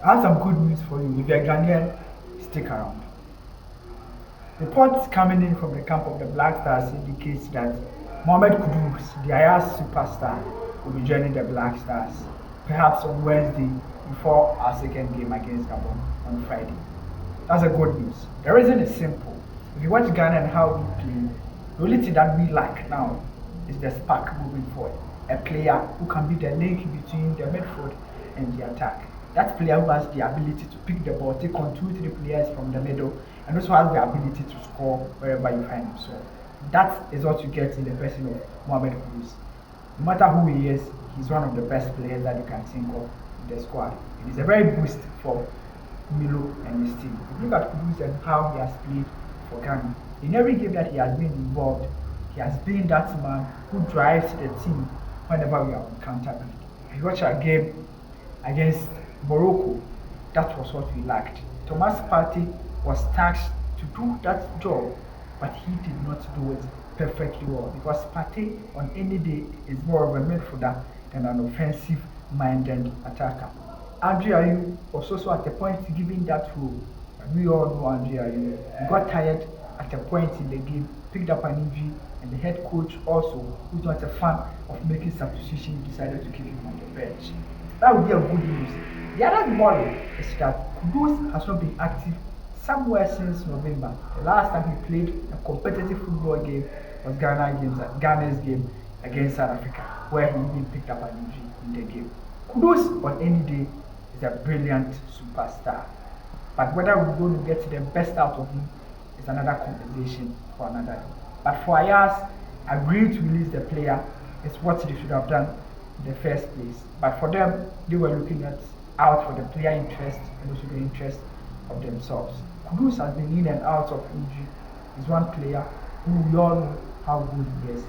I have some good news for you. If you're Ghanaian, stick around. Reports coming in from the camp of the Black Stars indicates that Mohammed Kudus, the Ajax superstar, will be joining the Black Stars, perhaps on Wednesday before our second game against Gabon on Friday. That's a good news. The reason is simple. If you watch Ghana and how we play, the only thing that we lack now is the spark moving forward. A player who can be the link between the midfield and the attack. That player who has the ability to pick the ball, take on 2, 3 players from the middle, and also has the ability to score wherever you find him. So that is what you get in the person of Mohamed Kudus. No matter who he is, he's one of the best players that you can think of in the squad. It is a very boost for Milo and his team. If you look at Kudus and how he has played for Ghana, in every game that he has been involved, he has been that man who drives the team whenever we are on counter. If you watch our game against Morocco, that was what we lacked. Thomas Partey was tasked to do that job, but he did not do it perfectly well because Partey on any day is more of a midfielder than an offensive-minded attacker. Andre Ayew was also at a point giving that role. We all know Andre Ayew. He got tired at a point in the game, picked up an injury, and the head coach also, who's not a fan of making substitutions, decided to keep him on the bench. That would be a good news. The other worry is that Kudus has not been active somewhere since November. The last time he played a competitive football game was Ghana's game against South Africa, where he even picked up an injury in the game. Kudus on any day is a brilliant superstar. But whether we're going to get the best out of him is another conversation for another day. But for Ajax, agreeing to release the player is what they should have done in the first place. But for them, they were looking at out for the player interest and also the interest of themselves. Kudus has been in and out of injury. He's one player who we all know how good he is.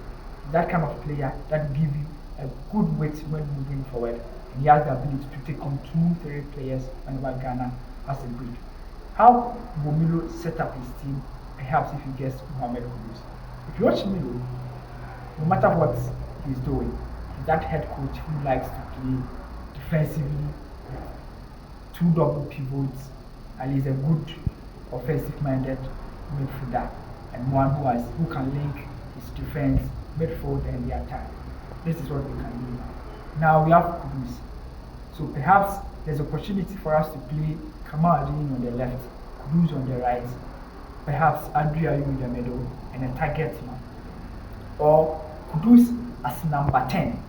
That kind of player that will give you a good weight when moving forward. And he has the ability to take on 2, 3 players whenever Ghana has a break. How will Milo set up his team? Perhaps if he gets Mohamed Kudus. If you watch Milo, no matter what he's doing, he's that head coach who likes to play defensively, 2 double pivots, and he's a good offensive-minded midfielder and one who can link his defense, midfield, and the attack. This is what we can do. Now we have Kudus. So perhaps there's opportunity for us to play Kamal Adeyemi on the left, Kudus on the right, perhaps Andre Ayew in the middle, and a target man. Or Kudus as number 10.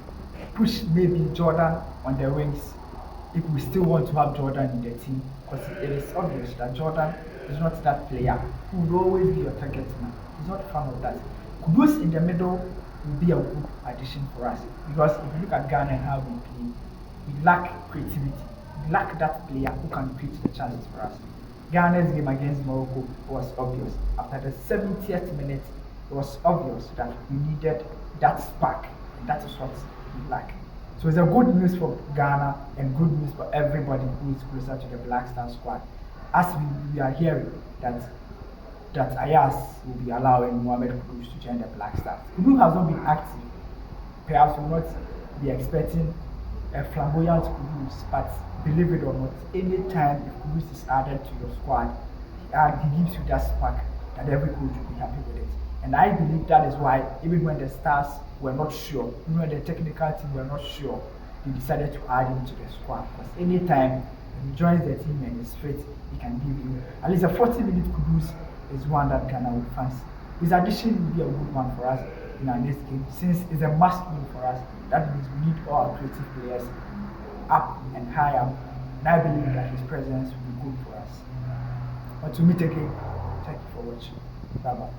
Push maybe Jordan on the wings if we still want to have Jordan in the team, because it is obvious that Jordan is not that player who will always be your target man. He's not a fan of that. Kudus in the middle will be a good addition for us because if you look at Ghana and how we play, we lack creativity. We lack that player who can create the chances for us. Ghana's game against Morocco was obvious. After the 70th minute, it was obvious that we needed that spark, and that is what we lack. So it's a good news for Ghana and good news for everybody who is closer to the Black Star squad. As we are hearing that Ajax will be allowing Mohamed Kudus to join the Black Stars. Kudus has not been active. Perhaps we will not be expecting a flamboyant Kudus, but believe it or not, any time if Kudus is added to your squad, he gives you that spark that every coach will be happy with it. And I believe that is why, even when the Stars were not sure, even when the technical team were not sure, they decided to add him to the squad. Because anytime he joins the team and is fit, he can give you at least a 40-minute Kudus is one that Ghana will fancy. His addition will be a good one for us in our next game, since it's a must win for us. That means we need all our creative players up and high up, and I believe that his presence will be good for us. But to meet again, thank you for watching. Bye bye.